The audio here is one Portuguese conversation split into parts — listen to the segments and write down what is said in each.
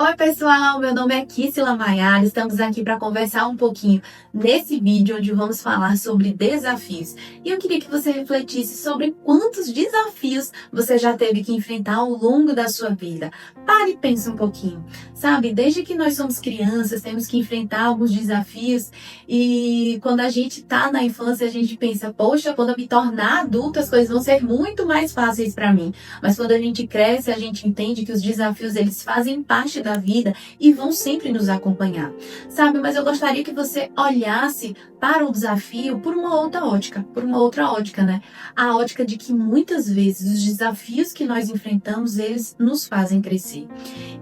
Oi pessoal, meu nome é Kissila Maiara, estamos aqui para conversar um pouquinho nesse vídeo onde vamos falar sobre desafios. E eu queria que você refletisse sobre quantos desafios você já teve que enfrentar ao longo da sua vida. Pare e pense um pouquinho. Sabe, desde que nós somos crianças, temos que enfrentar alguns desafios e quando a gente está na infância, a gente pensa, poxa, quando eu me tornar adulta, as coisas vão ser muito mais fáceis para mim. Mas quando a gente cresce, a gente entende que os desafios, eles fazem parte da vida e vão sempre nos acompanhar, sabe? Mas eu gostaria que você olhasse para o desafio por uma outra ótica, né? A ótica de que muitas vezes os desafios que nós enfrentamos, eles nos fazem crescer.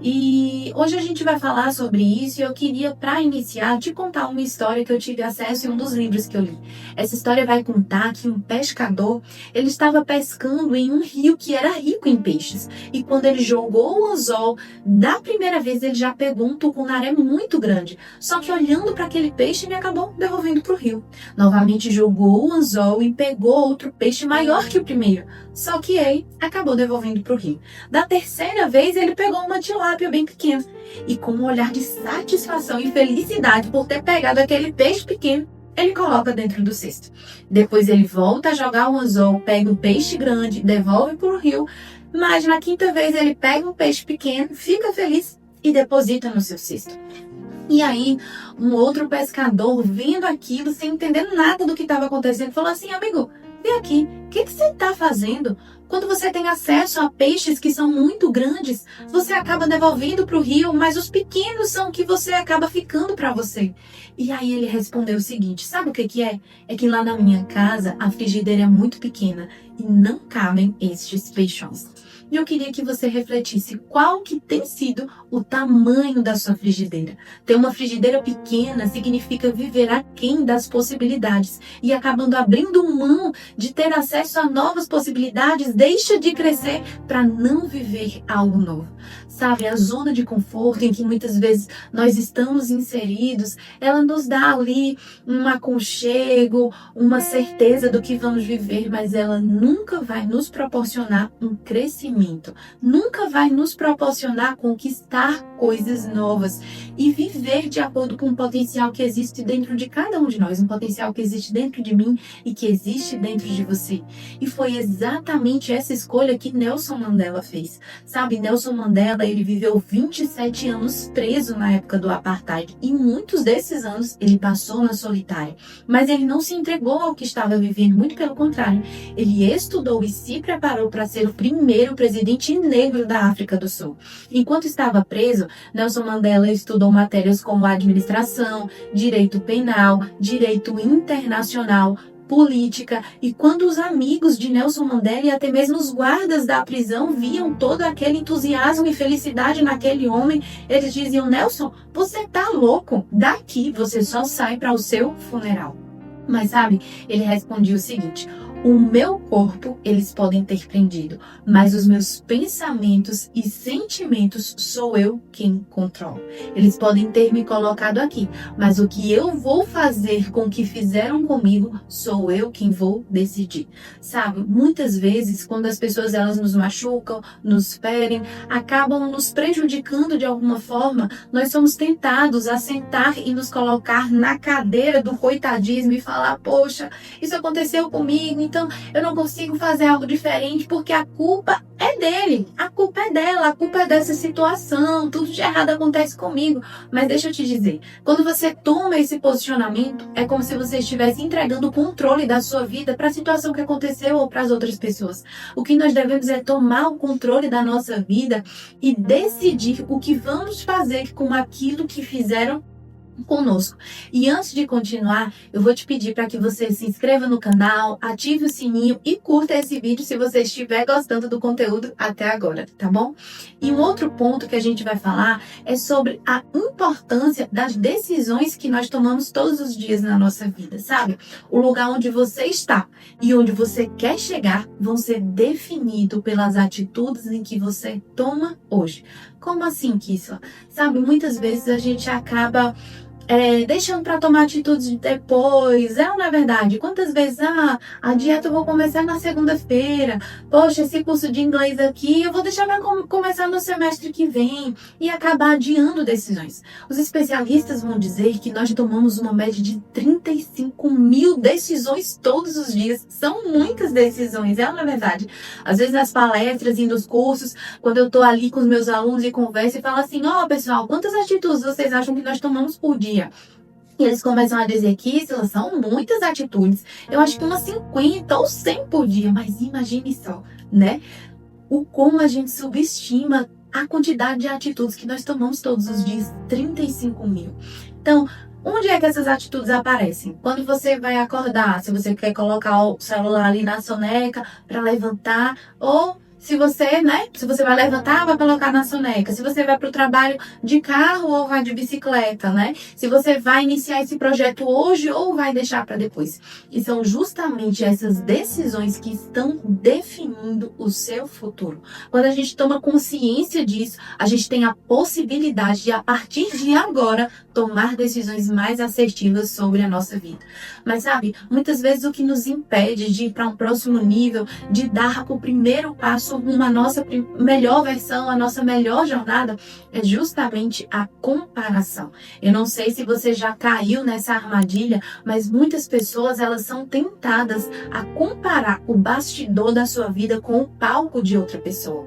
E hoje a gente vai falar sobre isso e eu queria, para iniciar, te contar uma história que eu tive acesso em um dos livros que eu li. Essa história vai contar que um pescador, ele estava pescando em um rio que era rico em peixes. E quando ele jogou o anzol, da primeira vez ele já pegou um tucunaré muito grande. Só que olhando para aquele peixe, ele acabou devolvendo para o rio. Novamente jogou o anzol e pegou outro peixe maior que o primeiro. Só que ele acabou devolvendo para o rio. Da terceira vez, ele pegou uma tilápia bem pequena. E com um olhar de satisfação e felicidade por ter pegado aquele peixe pequeno, ele coloca dentro do cesto. Depois ele volta a jogar o anzol, pega um peixe grande, devolve para o rio. Mas na quinta vez ele pega um peixe pequeno, fica feliz e deposita no seu cesto. E aí, um outro pescador, vendo aquilo, sem entender nada do que estava acontecendo, falou assim: amigo, vem aqui, o que você está fazendo? Quando você tem acesso a peixes que são muito grandes, você acaba devolvendo para o rio, mas os pequenos são que você acaba ficando para você. E aí ele respondeu o seguinte: sabe o que é? É que lá na minha casa a frigideira é muito pequena e não cabem estes peixões. E eu queria que você refletisse qual que tem sido o tamanho da sua frigideira. Ter uma frigideira pequena significa viver aquém das possibilidades e acabando abrindo mão de ter acesso a novas possibilidades, deixa de crescer para não viver algo novo. Sabe, a zona de conforto em que muitas vezes nós estamos inseridos, ela nos dá ali um aconchego, uma certeza do que vamos viver, mas ela nunca vai nos proporcionar um crescimento, nunca vai nos proporcionar conquistar coisas novas e viver de acordo com o potencial que existe dentro de cada um de nós, um potencial que existe dentro de mim e que existe dentro de você. E foi exatamente essa escolha que Nelson Mandela fez. Sabe, Nelson Mandela, ele viveu 27 anos preso na época do apartheid e muitos desses anos ele passou na solitária. Mas ele não se entregou ao que estava vivendo, muito pelo contrário. Ele estudou e se preparou para ser o primeiro presidente negro da África do Sul. Enquanto estava preso, Nelson Mandela estudou matérias como administração, direito penal, direito internacional, política, e quando os amigos de Nelson Mandela e até mesmo os guardas da prisão viam todo aquele entusiasmo e felicidade naquele homem, eles diziam: Nelson, você tá louco, daqui você só sai para o seu funeral. Mas sabe, ele respondia o seguinte: o meu corpo eles podem ter prendido, mas os meus pensamentos e sentimentos sou eu quem controlo. Eles podem ter me colocado aqui, mas o que eu vou fazer com o que fizeram comigo, sou eu quem vou decidir. Sabe, muitas vezes quando as pessoas elas nos machucam, nos ferem, acabam nos prejudicando de alguma forma, nós somos tentados a sentar e nos colocar na cadeira do coitadismo e falar: poxa, isso aconteceu comigo, então eu não consigo fazer algo diferente porque a culpa é dele, a culpa é dela, a culpa é dessa situação, tudo de errado acontece comigo. Mas deixa eu te dizer, quando você toma esse posicionamento, é como se você estivesse entregando o controle da sua vida para a situação que aconteceu ou para as outras pessoas. O que nós devemos é tomar o controle da nossa vida e decidir o que vamos fazer com aquilo que fizeram conosco. E antes de continuar, eu vou te pedir para que você se inscreva no canal, ative o sininho e curta esse vídeo se você estiver gostando do conteúdo até agora, tá bom? E um outro ponto que a gente vai falar é sobre a importância das decisões que nós tomamos todos os dias na nossa vida, sabe? O lugar onde você está e onde você quer chegar vão ser definidos pelas atitudes em que você toma hoje. Como assim, Kissla? Sabe, muitas vezes a gente acaba deixando para tomar atitudes depois. Ou não é verdade? Quantas vezes, a dieta eu vou começar na segunda-feira, poxa, esse curso de inglês aqui eu vou deixar para começar no semestre que vem, e acabar adiando decisões. Os especialistas vão dizer que nós tomamos uma média de 35 mil decisões todos os dias. São muitas decisões, não é verdade? Às vezes nas palestras e nos cursos, quando eu tô ali com os meus alunos e converso e falo assim, pessoal, quantas atitudes vocês acham que nós tomamos por dia? E eles começam a dizer que são muitas atitudes. Eu acho que umas 50 ou 100 por dia. Mas imagine só, né? O como a gente subestima a quantidade de atitudes que nós tomamos todos os dias. 35 mil. Então, onde é que essas atitudes aparecem? Quando você vai acordar, se você quer colocar o celular ali na soneca para levantar, ou se você vai levantar, vai colocar na soneca. Se você vai para o trabalho de carro ou vai de bicicleta, né? Se você vai iniciar esse projeto hoje ou vai deixar para depois. E são justamente essas decisões que estão definindo o seu futuro. Quando a gente toma consciência disso, a gente tem a possibilidade de, a partir de agora, tomar decisões mais assertivas sobre a nossa vida. Mas sabe, muitas vezes o que nos impede de ir para um próximo nível, de dar o primeiro passo rumo à nossa melhor versão, a nossa melhor jornada, é justamente a comparação. Eu não sei se você já caiu nessa armadilha, mas muitas pessoas, elas são tentadas a comparar o bastidor da sua vida com o palco de outra pessoa.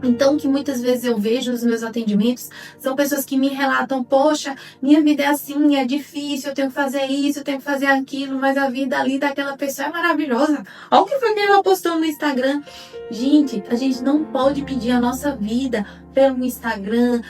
Então, o que muitas vezes eu vejo nos meus atendimentos são pessoas que me relatam, poxa, minha vida é assim, é difícil, eu tenho que fazer isso, eu tenho que fazer aquilo, mas a vida ali daquela pessoa é maravilhosa. Olha o que foi que ela postou no Instagram. Gente, a gente não pode pedir a nossa vida pelo Instagram,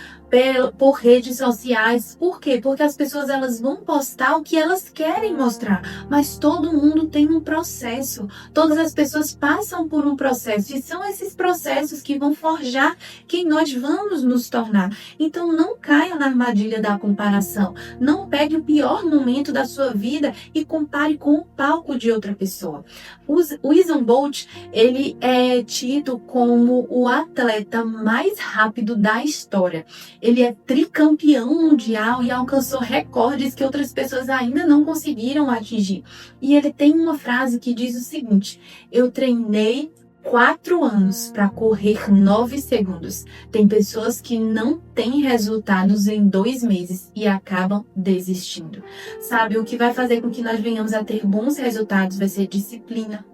por redes sociais. Por quê? Porque as pessoas, elas vão postar o que elas querem mostrar, mas todo mundo tem um processo. Todas as pessoas passam por um processo, e são esses processos que vão forjar quem nós vamos nos tornar. Então não caia na armadilha da comparação. Não pegue o pior momento da sua vida e compare com o palco de outra pessoa. O Usain Bolt, ele é tido como o atleta mais rápido da história. Ele é tricampeão mundial e alcançou recordes que outras pessoas ainda não conseguiram atingir. E ele tem uma frase que diz o seguinte: eu treinei 4 anos para correr 9 segundos. Tem pessoas que não têm resultados em 2 meses e acabam desistindo. Sabe, o que vai fazer com que nós venhamos a ter bons resultados vai ser disciplina,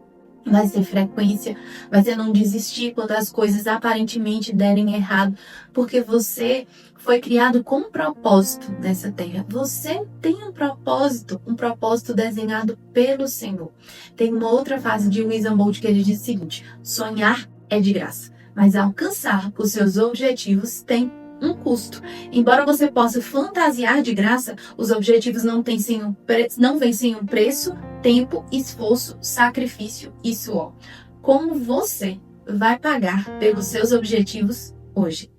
vai ser frequência, vai ser não desistir quando as coisas aparentemente derem errado, porque você foi criado com um propósito nessa terra. Você tem um propósito desenhado pelo Senhor. Tem uma outra frase de Usain Bolt que ele diz o seguinte: sonhar é de graça, mas alcançar os seus objetivos tem um custo. Embora você possa fantasiar de graça, os objetivos não vêm sem um preço, tempo, esforço, sacrifício e suor. Como você vai pagar pelos seus objetivos hoje?